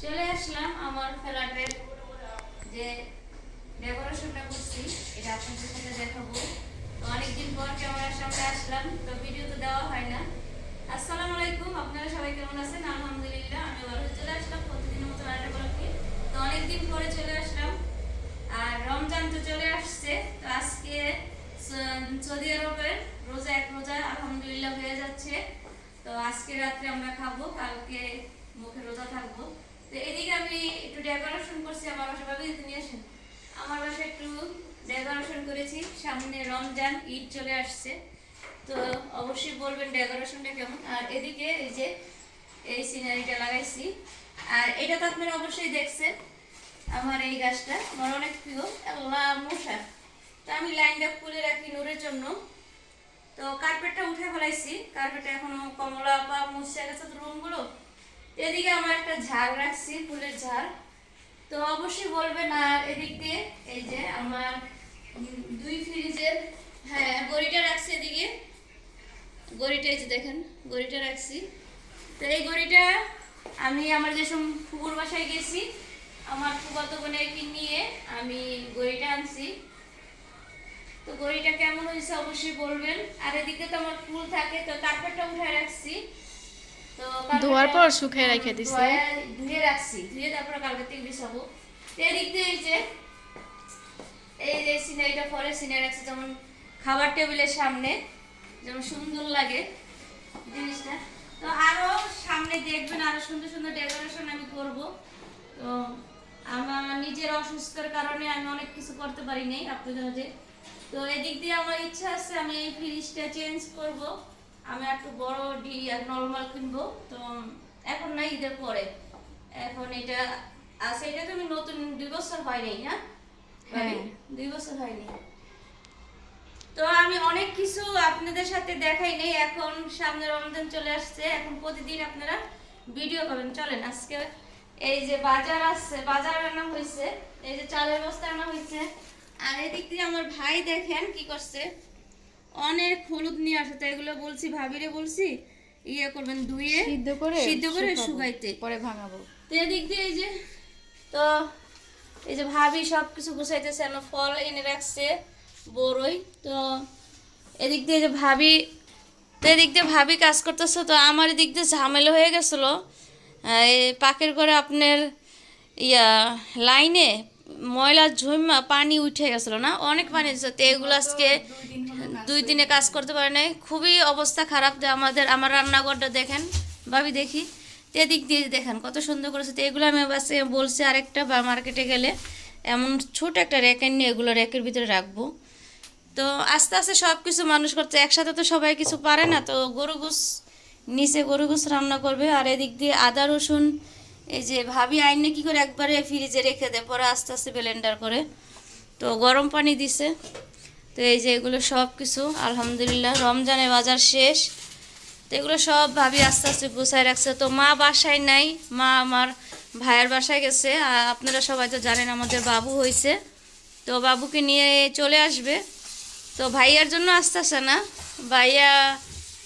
চলে আসলাম আমার ফ্ল্যাটের যে ডেকোরেশনটা করছি এটা আপনাদের সাথে দেখাবো। তো অনেকদিন পর ক্যামেরার সামনে আসলাম, তো ভিডিও তো দেওয়া হয় না। আসসালামু আলাইকুম, আপনারা সবাই কেমন আছেন? আলহামদুলিল্লাহ আমি ভালো। চলে আসলাম প্রতিদিনের মতো রান্না করাতে। তো অনেকদিন পরে চলে আসলাম, আর রমজান তো চলে আসছে। তো আজকে সৌদি আরবের রোজা, এক রোজা আলহামদুলিল্লাহ হয়ে যাচ্ছে। তো আজকে রাত্রে আমরা খাবো, কালকে মুখে রোজা থাকবো। তো এদিকে আমি একটু ডেকোরেশন করছি আমার বাসা। ভাবি তুমি আসেন, আমার বাসায় একটু ডেকোরেশন করেছি। সামনে রমজান ঈদ চলে আসছে, তো অবশ্যই বলবেন ডেকোরেশনটা কেমন। আর এদিকে এই যে এই সিনারিটা লাগাইছি, আর এটা তো আপনারা অবশ্যই দেখছেন। আমার এই গাছটা আমার অনেক প্রিয়, আল্লাহ মশা। তো আমি লাইনটা খুলে রাখি নূরের জন্য। তো কার্পেটটা উঠে ফেলাইছি, কার্পেটে এখনো কমলা বা মুছে গেছে তো রুমগুলো। এদিকে আমার একটা ঝাড় রাখছি, ফুলের ঝাড়। তো অবশ্যই বলবেন। আর এদিক দিয়ে এই যে আমার দুই ফ্রিজের, হ্যাঁ গড়িটা রাখছি এদিকে। গড়িটা এই যে দেখেন, গড়িটা রাখছি। তো এই গড়িটা আমি আমার যে ফুপুর বাসায় গেছি, আমার ফুফাতো বোনকে নিয়ে আমি গড়িটা আনছি। তো গড়িটা কেমন হয়েছে অবশ্যই বলবেন। আর এদিকে তো আমার ফুল থাকে, তো কার্পেটটা উঠায় রাখছি। তো ধোয়ার পর শুকিয়ে রেখে দিছে। ধুয়ে রাখছি, ধুয়ে তারপরে কালকে থেকে বিছাবো। এদিক দিয়ে এই যে সিনারিটা পরে সিনারি রাখছি, যেমন খাবার টেবিলের সামনে যেমন সুন্দর লাগে জিনিসটা। তো আরো সামনে দেখবেন আরো সুন্দর সুন্দর ডেকোরেশন আমি করব। তো আমার নিজের অসুস্থতার কারণে আমি অনেক কিছু করতে পারি নাই আপনাদের যে। তো এদিক দিয়ে আমার ইচ্ছা আছে আমি এই ফ্রিজটা চেঞ্জ করব। আমি একটু বড় ডি আর নরমাল কিনবো। তো এখন না, ঈদের পরে। এখন এটা আছে, এটা তো আমি নতুন 2 বছর হয় নাই। হ্যাঁ 2 বছর হয়নি। তো আমি অনেক কিছু আপনাদের সাথে দেখাই নেই। এখন সামনে রমজান চলে আসছে, এখন প্রতিদিন আপনারা ভিডিও পাবেন। চলেন আজকে এই যে বাজার আসছে, বাজার আনা হয়েছে, এই যে চালের বস্তা আনা হয়েছে। আর এদিক দিয়ে আমার ভাই দেখেন কি করছে, অনেক হলুদ নিয়ে আসে। তো এগুলো বলছি ভাবিরে বলছি ইয়ে করবেন, ধুয়ে সিদ্ধ করে শুকাইতে পরে ভাঙাবো। তো এদিক দিয়ে এই যে, তো এই যে ভাবি সব কিছু গুছাইতেছে, আমার ফল এনে রাখছে বড়ই। তো এদিক দিয়ে যে ভাবি, তো এদিক দিয়ে ভাবি কাজ করতেছে। তো আমার এদিক দিয়ে ঝামেলা হয়ে গেছিলো, এই পাকের করে আপনার ইয়া লাইনে ময়লা ঝুমা পানি উঠে গেছিলো, না অনেক পানি দিচ্ছে। তো এগুলো আজকে 2 দিনে কাজ করতে পারে নাই, খুবই অবস্থা খারাপ। যে আমার রান্নাঘরটা দেখেন ভাবি, দেখি তো এদিক দিয়ে দেখেন কত সুন্দর করেছে। তো এগুলো আমি বাসে বলছি আরেকটা বা মার্কেটে গেলে এমন ছোট একটা র্যাকের নিয়ে এগুলো র্যাকের ভিতরে রাখবো। তো আস্তে আস্তে সব কিছু মানুষ করছে, একসাথে তো সবাই কিছু পারে না। তো গরু গোস নিচে গরু গোস রান্না করবে। আর এদিক দিয়ে আদা রসুন এই যে ভাবি আইনে কি করে একবারে ফ্রিজে রেখে দেয়, পরে আস্তে আস্তে ব্লেন্ডার করে। তো গরম পানি দিছে। তো এই যে এগুলো সব কিছু আলহামদুলিল্লাহ রমজানে বাজার শেষ। তো এগুলো সব ভাবি আস্তে আস্তে গুছায় রাখছে। তো মা বাসায় নাই, মা আমার ভাইয়ের বাসায় গেছে। আর আপনারা সবাই তো জানেন আমাদের বাবু হয়েছে, তো বাবুকে নিয়ে চলে আসবে। তো ভাইয়ার জন্য আসতেছে না, ভাইয়া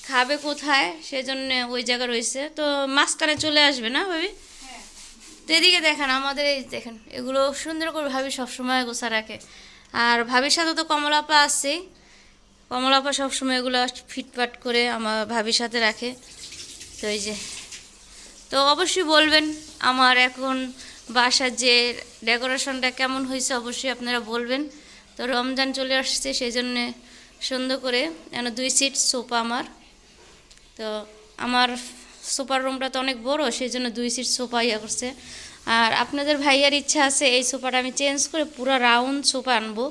খাবে কোথায় সেজন্য ওই জায়গা রয়েছে। তো মাঝখানে চলে আসবে না ভাবি? তো এদিকে দেখেন আমাদের এই দেখেন এগুলো সুন্দর করে ভাবি সবসময় গোছা রাখে। আর ভাবির সাথে তো কমলাপা আছে, কমলাপা সবসময় এগুলো ফিটফাট করে আমার ভাবির সাথে রাখে। তো এই যে, তো অবশ্যই বলবেন আমার এখন বাসার যে ডেকোরেশনটা কেমন হয়েছে অবশ্যই আপনারা বলবেন। তো রমজান চলে আসছে সেই জন্যে সুন্দর করে যেন 2 সিট সোফা আমার। তো আমার সোফার রুমটা তো অনেক বড়, সেই জন্য 2 সিট সোফা ইয়ে করছে। আর আপনাদের ভাইয়ার ইচ্ছা আছে এই সোফাটা আমি চেঞ্জ করে পুরো রাউন্ড সোফা আনবো।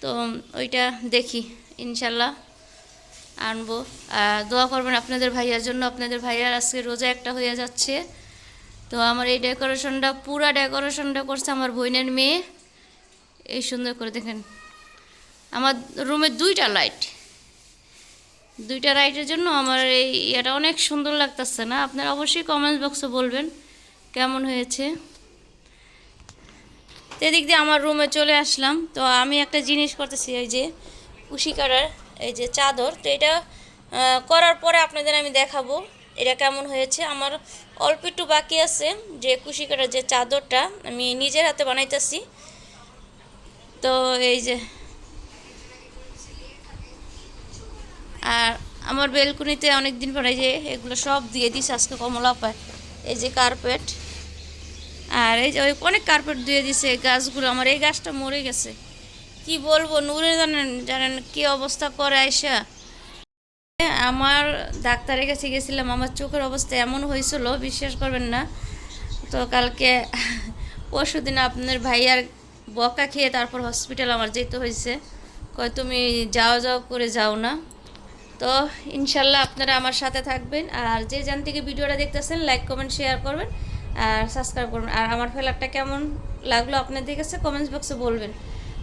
তো ওইটা দেখি ইনশাল্লাহ আনবো। দোয়া করবেন আপনাদের ভাইয়ার জন্য, আপনাদের ভাইয়ার আজকে রোজা একটা হয়ে যাচ্ছে। তো আমার এই ডেকোরেশনটা পুরা ডেকোরেশনটা করছে আমার বোনের মেয়ে। এই সুন্দর করে দেখেন আমার রুমে 2টা লাইট, 2টা লাইটের জন্য আমার এই এটা অনেক সুন্দর লাগতেছে না? আপনারা অবশ্যই কমেন্টস বক্সে বলবেন কেমন হয়েছে। তো এদিক দিয়ে আমার রুমে চলে আসলাম। তো আমি একটা জিনিস করতেছি, এই যে কুশি কাটার এই যে চাদর। তো এটা করার পরে আপনাদের আমি দেখাবো এটা কেমন হয়েছে। আমার অল্প একটু বাকি আছে, যে কুশি কাটার যে চাদরটা আমি নিজের হাতে বানাইতেছি। তো এই যে, আর আমার বেলকুনিতে অনেক দিন পরে যে এগুলো সব দিয়ে দিস আজকে কমলা পায়। এই যে কার্পেট, আর এই যে ওই অনেক কার্পেট দিয়ে দিছে। গাছগুলো আমার এই গাছটা মরে গেছে, কি বলবো, নূরে জানেন জানেন কি অবস্থা করে আইসা। আমার ডাক্তারের কাছে গেছিলাম, আমার চোখের অবস্থা এমন হয়েছিল বিশ্বাস করবেন না। তো কালকে পরশুদিন আপনার ভাইয়ার বকা খেয়ে তারপর হসপিটাল আমার যেতে হয়েছে। কয় তুমি যাও যাও করে যাও না। তো ইনশাল্লাহ আপনারা আমার সাথে থাকবেন, আর যে যেখান থেকে ভিডিওটা দেখতেছেন লাইক কমেন্ট শেয়ার করবেন আর সাবস্ক্রাইব করবেন। আর আমার ফ্লেভারটা কেমন লাগলো আপনাদের কাছে কমেন্টস বক্সে বলবেন।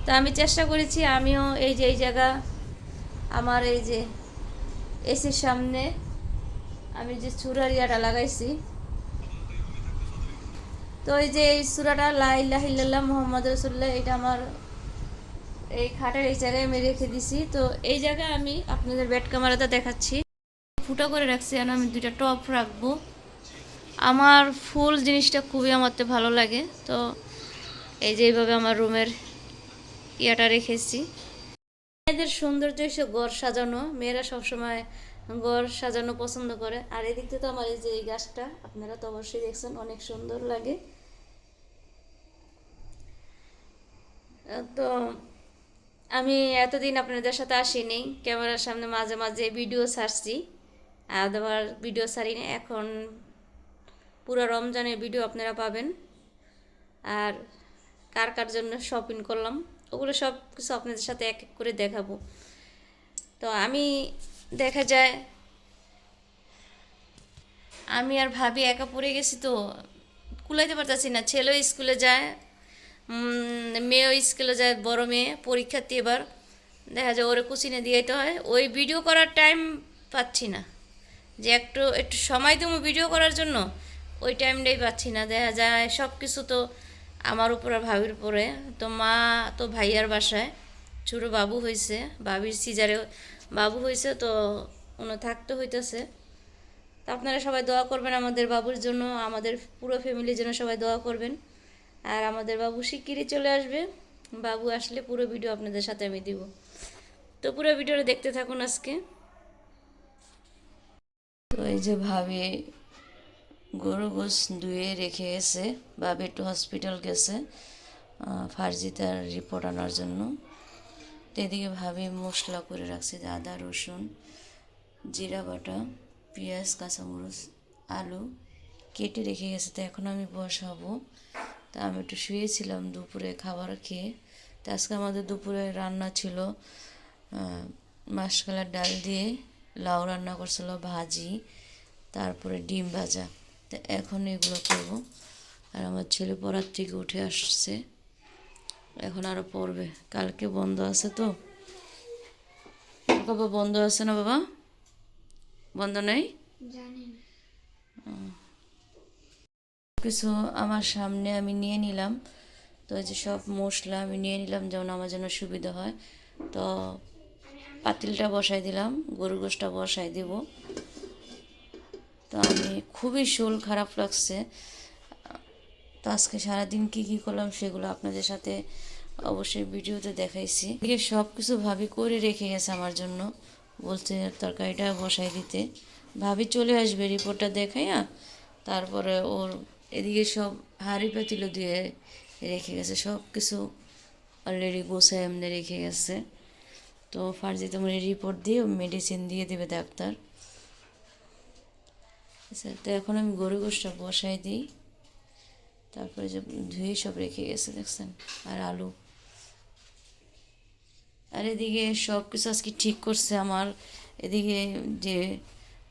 তো আমি চেষ্টা করেছি, আমিও এই যে এই জায়গা আমার এই যে এসির সামনে আমি যে চূড়ার ইয়াটা লাগাইছি, তো এই যে এই সূরাটা লা ইলাহা ইল্লাল্লাহ মুহাম্মদ রাসূলুল্লাহ, এটা আমার এই খাটের এই জায়গায় আমি রেখে দিছি। তো এই জায়গায় আমি আপনাদের বেড ক্যামেরাতে দেখাচ্ছি, ফুটা করে রাখছি। আর আমি দুইটা টপ রাখবো। আমার ফুল জিনিসটা খুবই আমারতে ভালো লাগে। তো এই যে এইভাবে আমার রুমের ইয়াটা রেখেছি। মেয়েদের সৌন্দর্য এসে ঘর সাজানো, মেয়েরা সবসময় ঘর সাজানো পছন্দ করে। আর এদিক থেকে তো আমার এই যে এই গাছটা আপনারা তো অবশ্যই দেখছেন, অনেক সুন্দর লাগে। তো আমি এতদিন আপনাদের সাথে আসিনি, ক্যামেরার সামনে মাঝে মাঝে ভিডিও ছাড়ছি, আর আবার ভিডিও ছাড়ি না। এখন পুরো রমজানের ভিডিও আপনারা পাবেন। আর কার কার জন্য শপিং করলাম ওগুলো সব কিছু আপনাদের সাথে এক এক করে দেখাবো। তো আমি দেখা যায় আমি আর ভাবি একা পড়ে গেছি, তো কুলাইতে পারতেছি না। ছেলেও স্কুলে যায়, মেয়েও স্কুলে যায়, বড় মেয়ে পরীক্ষার্থী। এবার দেখা যায় ওরে কোচিনে দিয়েতে হয়, ওই ভিডিও করার টাইম পাচ্ছি না, যে একটু একটু সময় দেবো ভিডিও করার জন্য, ওই টাইমটাই পাচ্ছি না। দেখা যায় সব কিছু তো আমার উপর আর ভাবির উপরে। তো মা তো ভাইয়ার বাসায়, ছোটো বাবু হয়েছে, ভাবির সিজারে বাবু হয়েছে, তো ওনো থাকতে হইতেছে। তো আপনারা সবাই দোয়া করবেন আমাদের বাবুর জন্য, আমাদের পুরো ফ্যামিলির জন্য সবাই দোয়া করবেন। আর আমাদের বাবু শিগগিরই চলে আসবে, বাবু আসলে পুরো ভিডিও আপনাদের সাথে আমি দিব। তো পুরো ভিডিওটা দেখতে থাকুন আজকে। তো এই যে ভাবি গরু গোস ধুয়ে রেখে গেছে, ভাবি একটু হসপিটাল গেছে ফার্জিতার রিপোর্ট আনার জন্য। তো এদিকে ভাবি মশলা করে রাখছে, আদা রসুন জিরা বাটা পেঁয়াজ কাঁচামরিচ আলু কেটে রেখে গেছে। তো এখন আমি বসাবো। তা আমি একটু শুয়েছিলাম দুপুরে খাবার খেয়ে। তো আজকে আমাদের দুপুরে রান্না ছিল মাসকলার ডাল দিয়ে লাউ রান্না করছিল, ভাজি, তারপরে ডিম ভাজা। তো এখন এগুলো করব। আর আমার ছেলে পড়ার থেকে উঠে আসছে, এখন আরও পড়বে, কালকে বন্ধ আছে। তো বাবা বন্ধ আছে না বাবা, বন্ধ নেই কিছু আমার সামনে আমি নিয়ে নিলাম। তো এই যে সব মশলা আমি নিয়ে নিলাম যেমন আমার জন্য সুবিধা হয়। তো পাতিলটা বসাই দিলাম, গরু গোশটা বসাই দেব। তো আমি খুবই শরীর খারাপ লাগছে। তো আজকে সারাদিন কী কী করলাম সেগুলো আপনাদের সাথে অবশ্যই ভিডিওতে দেখাইছি। এদিকে সব কিছু ভাবি করে রেখে গেছে আমার জন্য, বলছে তরকারিটা বসাই দিতে। ভাবি চলে আসবে রিপোর্টটা দেখাইয়া, তারপরে ওর এদিকে সব হাঁড়ি পাতিলও দিয়ে রেখে গেছে, সব কিছু অলরেডি গোছায় এমনি রেখে গেছে। তো ফার্জি তোমার রিপোর্ট দিয়ে মেডিসিন দিয়ে দেবে ডাক্তার। আচ্ছা, তো এখন আমি গরু গোশটা বসাই দিই, তারপরে যে ধুয়ে সব রেখে গেছে দেখছেন। আর আলু, আর এদিকে সব কিছু আজকে ঠিক করছে আমার। এদিকে যে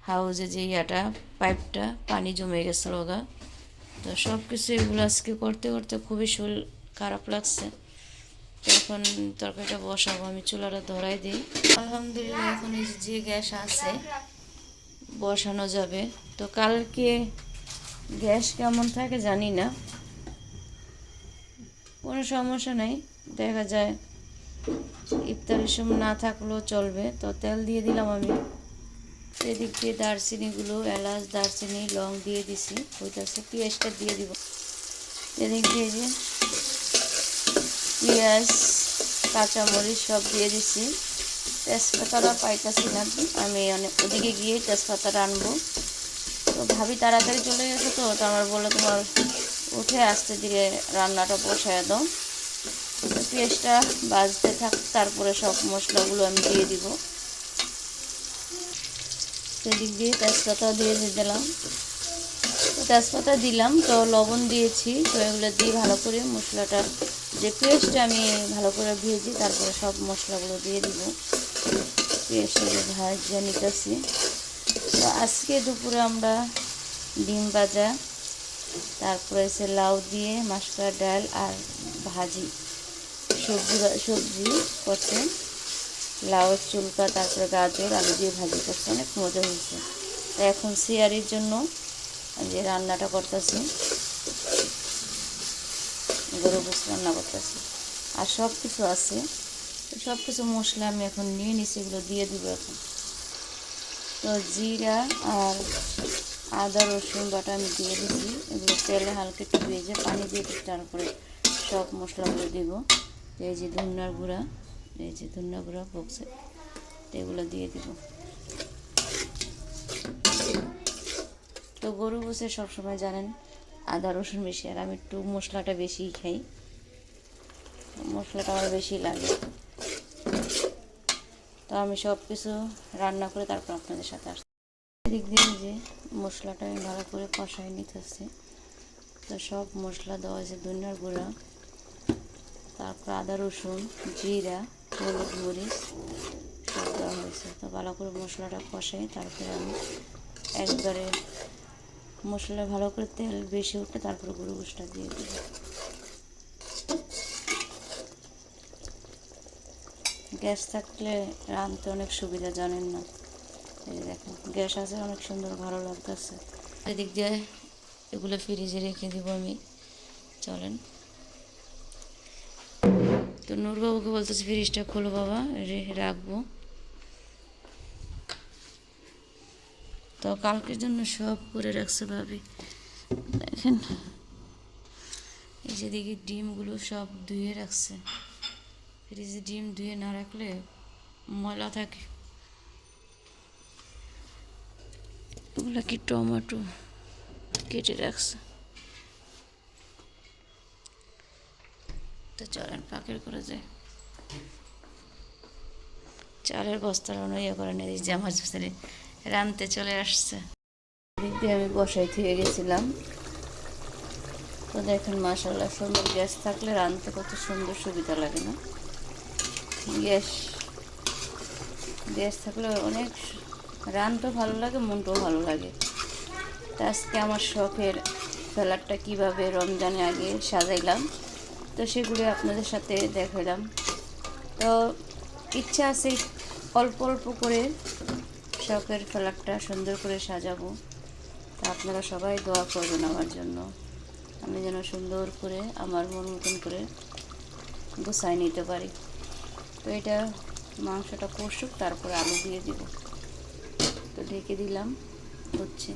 হাউজে যে ইয়াটা পাইপটা পানি জমে গেছে লগা, তো সব কিছু এগুলো আজকে করতে করতে খুবই শরীর খারাপ লাগছে। তো এখন তরকারিটা বসাবো, আমি চুলাটা ধরাই দিই। আলহামদুলিল্লাহ এখন এই যে গ্যাস আছে বসানো যাবে। তো কালকে গ্যাস কেমন থাকে জানি না, কোনো সমস্যা নেই, দেখা যায় ইফতারের সময় না থাকলেও চলবে। তো তেল দিয়ে দিলাম আমি, এদিক দিয়ে দারচিনিগুলো, এলাচ, দারচিনি, লং দিয়ে দিছি, হইতেছে। পেঁয়াজটা দিয়ে দিব। এদিক দিয়ে যে পেঁয়াজ, কাঁচামরিচ সব দিয়ে দিছি। তেজপাতাটা পাইতেছি না, আমি ওদিকে গিয়ে তেজপাতাটা আনবো। তো ভাবি তাড়াতাড়ি চলে গেছে, তো আমার বলে তোমার উঠে আসতে ধীরে রান্নাটা বসায় দাও। তো পেঁয়াজটা ভাজতে থাক, তারপরে সব মশলাগুলো আমি দিয়ে দিব। সেদিক দিয়ে তেজপাতা দিয়ে দিলাম। তো তেজপাতা দিলাম, তো লবণ দিয়েছি। তো এগুলো দিয়ে ভালো করে মশলাটা, যে পেঁয়াজটা আমি ভালো করে ভেজে তারপরে সব মশলাগুলো দিয়ে দিব। পেঁয়াজটা ভাজা নিতেছি। তো আজকে দুপুরে আমরা ডিম ভাজা, তারপরে এসে লাউ দিয়ে মাসকলাই ডাল আর ভাজি, সবজি করছে। লাউয়ের চুলকা, তারপরে গাজর, আলু দিয়ে ভাজি করছে, অনেক মজা হয়েছে। তো এখন সিয়ারির জন্য যে রান্নাটা করতেছি, গরু গোশ রান্না করতেছি। আর সব কিছু আছে, সব কিছু মশলা আমি এখন নিয়ে নিছি, এগুলো দিয়ে দিব এখন। তো জিরা আর আদা রসুন বাটা আমি দিয়ে দিছি। এগুলো তেলে হালকা একটু ভেজে পানি দিয়ে তারপরে সব মশলাগুলো দিব। এই যে ধনিয়ার গুঁড়া, এই যে ধনিয়া গুঁড়া বক্সে, এগুলো দিয়ে দিব। তো গরু গোশে সবসময় জানেন আদা রসুন বেশি, আর আমি একটু মশলাটা বেশিই খাই, মশলাটা আমার বেশি লাগে। তো আমি সব কিছু রান্না করে তারপর আপনাদের সাথে আসছি। এদিক দিয়ে যে মশলাটা আমি ভালো করে কষাই নিতেছি। তো সব মশলা দেওয়া হয়েছে, ধনিয়ার গুঁড়া, তারপর আদা রসুন, জিরা, হলুদ, মরিচ সব দেওয়া হয়েছে। তো ভালো করে মশলাটা কষাই তারপরে আমি একবারে মশলা ভালো করে তেল বেশি উঠে তারপরে গরু গোশটা দিয়ে দেব। গ্যাস থাকলে রাঁধতে অনেক সুবিধা, জানেন না? এই দেখেন গ্যাস আছে, অনেক সুন্দর, ভালো লাগতেছে। এদিক দিয়ে এগুলো ফ্রিজে রেখে দিব আমি। চলেন, তো নূরবাবুকে বলতেছি ফ্রিজটা খোলো বাবা, রাখবো। তো কালকের জন্য সব করে রাখছে ভাবি, দেখেন। এই যে দেখি ডিমগুলো সব ধুয়ে রাখছে। ফ্রিজে ডিম ধুয়ে না রাখলে ময়লা থাকে। ওগুলো কি টমেটো কেটে রাখছে। তো চলেন পাকের করে যায়, চালের বস্তার ইয়ে করে নিয়ে যে আমার ছেলে রানতে চলে আসছে। এদিক দিয়ে আমি বসাই থেকে গেছিলাম। তো দেখেন মাশাআল্লাহ, সুন্দর গ্যাস থাকলে রানতে কত সুন্দর সুবিধা লাগে না? গ্যাস গ্যাস থাকলে অনেক রানতেও ভালো লাগে, মনটাও ভালো লাগে। তো আজকে আমার শখের ফ্ল্যাটটা কীভাবে রমজানে আগে সাজাইলাম, তো সেগুলি আপনাদের সাথে দেখালাম। তো ইচ্ছা আছে অল্প অল্প করে শখের ফ্ল্যাটটা সুন্দর করে সাজাবো। তা আপনারা সবাই দোয়া করবেন আমার জন্য, আমি যেন সুন্দর করে আমার মন মতন করে গুছাই নিতে পারি। তো এটা মাংসটা কষুক, তারপরে আলু দিয়ে দিব। তো ঢেকে দিলাম, হচ্ছে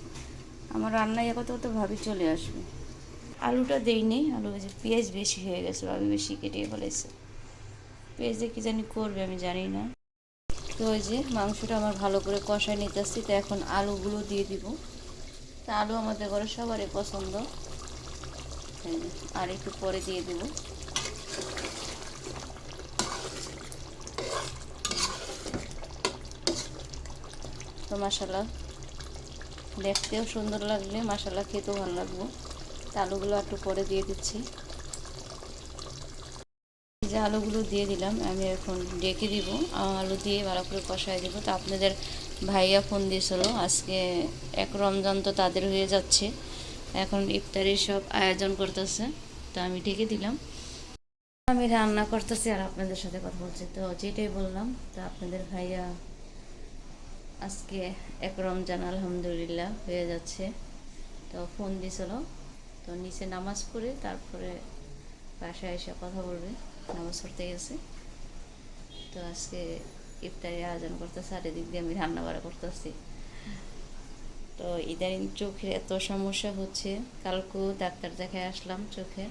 আমার রান্নায় একত তো ভাবি চলে আসবে। আলুটা দেইনি, আলু যে পেঁয়াজ বেশি হয়ে গেছে, ভাবি বেশি কেটে ফেলেছে। পেঁয়াজ দিয়ে কী জানি করবে, আমি জানি না। তো ওই যে মাংসটা আমার ভালো করে কষায় নিতেছি। তো এখন আলুগুলো দিয়ে দিব। তো আলু আমাদের ঘরে সবারই পছন্দ, আর একটু পরে দিয়ে দেব। তো মাশাআল্লাহ দেখতেও সুন্দর লাগলে মাশাআল্লাহ খেতেও ভালো লাগবে। তো আলুগুলো একটু পরে দিয়ে দিচ্ছি। যে আলুগুলো দিয়ে দিলাম, আমি এখন ডেকে দিব, আলু দিয়ে ভালো করে কষায় দেবো। তো আপনাদের ভাইয়া ফোন দিয়েছিল, আজকে এক রমজান তো তাদের হয়ে যাচ্ছে, এখন ইফতারির সব আয়োজন করতেছে। তো আমি ডেকে দিলাম, আমি রান্না করতেছি আর আপনাদের সাথে কথা বলছি। তো যেটাই বললাম, তো আপনাদের ভাইয়া আজকে এক রমজান আলহামদুলিল্লাহ হয়ে যাচ্ছে, তো ফোন দিয়েছিল। তো নিচে নামাজ পড়ে তারপরে বাসায় এসে কথা বলবে, নামাজ পড়তে গেছে। তো আজকে ইফতারি আয়োজন করতেছে, আর এদিক দিয়ে আমি রান্না বাড়া করতেছি। তো ইদানিং চোখের এত সমস্যা হচ্ছে, কালকেও ডাক্তার দেখায় আসলাম চোখে।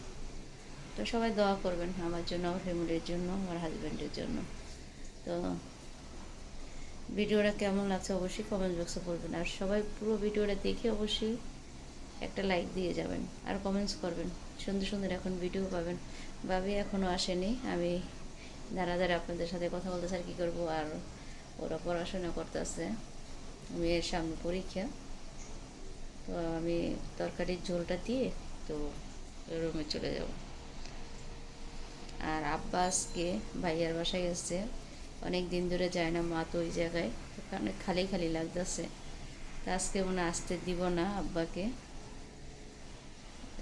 তো সবাই দোয়া করবেন আমার জন্য, আমার ফ্যামিলির জন্য, আমার হাজব্যান্ডের জন্য। তো ভিডিওটা কেমন লাগছে অবশ্যই কমেন্ট বক্সে বলবেন, আর সবাই পুরো ভিডিওটা দেখে অবশ্যই একটা লাইক দিয়ে যাবেন আর কমেন্টস করবেন। সুন্দর সুন্দর এখন ভিডিও পাবেন। ভাবি এখনও আসেনি, আমি দাঁড়া দাঁড়া আপনাদের সাথে কথা বলতেছি আর কী করবো। আর ওরা পড়াশোনা করতেছে, মেয়ের সামনে পরীক্ষা। তো আমি তরকারির ঝোলটা দিয়ে তো রুমে চলে যাব। আর আব্বা আজকে ভাইয়ার বাসায় গেছে, অনেক দিন ধরে যায় না, মা তো ওই জায়গায়, ওখানে খালি খালি লাগতেছে। তা আজকে মনে আসতে দিব না আব্বাকে,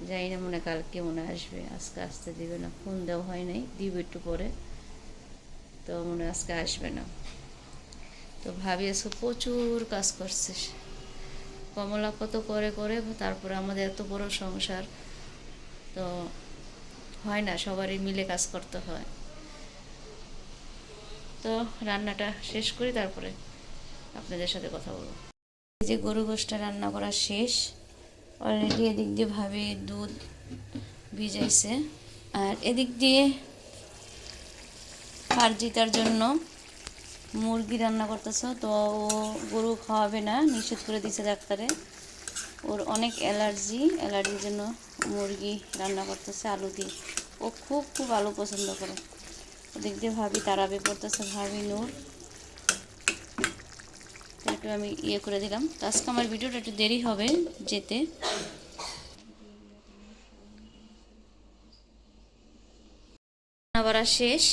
যাই না, মনে কালকে মনে আসবে, আজকে আসতে দিবে না, ফোন দেওয়া হয় নাই, দিব একটু পরে। তো মনে আজকে আসবে না। তো ভাবি আজকে প্রচুর কাজ করছে, কমলা কত করে করে, তারপরে আমাদের এত বড় সংসার, তো হয় না, সবারই মিলে কাজ করতে হয়। তো রান্নাটা শেষ করি, তারপরে আপনাদের সাথে কথা বলবো। এই যে গরু গোশটা রান্না করা শেষ অলরেডি। এদিক দিয়ে ভাবে দুধ ভিজাইছে, আর এদিক দিয়ে ফার্জিতার জন্য মুরগি রান্না করতেছে। তো ও গরু খাওয়াবে না, নিষেধ করে দিয়েছে ডাক্তারে, ওর অনেক অ্যালার্জির জন্য মুরগি রান্না করতেছে আলু দিয়ে। ও খুব খুব আলু পছন্দ করে। ওদিক দিয়ে ভাবি তারাবি পড়তেছে, ভাবি নূর। তো একটু আমি করে দিলাম। তো আজকে আমার ভিডিওটা একটু দেরি হবে যেতে। রান্না শেষ,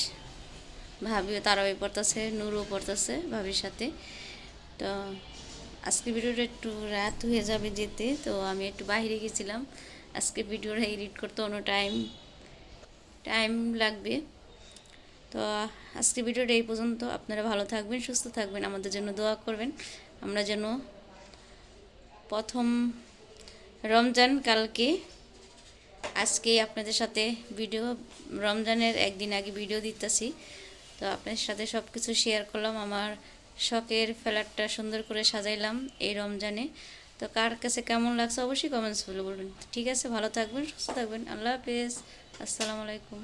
ভাবিও তারাবি পড়তেছে, নূরও পড়তেছে ভাবির সাথে। তো আজকে ভিডিওটা একটু রাত হয়ে যাবে যেতে, তো আমি একটু বাইরে গেছিলাম। আজকে ভিডিওটা এডিট করতে অন্য টাইম লাগবে। তো আজকে ভিডিওটা এই পর্যন্ত। আপনারা ভালো থাকবেন, সুস্থ থাকবেন, আমাদের জন্য দোয়া করবেন। আমরা যেন প্রথম রমজান কালকে, আজকে আপনাদের সাথে ভিডিও, রমজানের একদিন আগে ভিডিও দিতেছি। তো আপনার সাথে সব কিছু শেয়ার করলাম, আমার শখের ফ্ল্যাটটা সুন্দর করে সাজাইলাম এই রমজানে। তো কার কাছে কেমন লাগছে অবশ্যই কমেন্টস বলবেন। ঠিক আছে, ভালো থাকবেন, সুস্থ থাকবেন, আল্লাহ হাফেজ, আসসালামু আলাইকুম।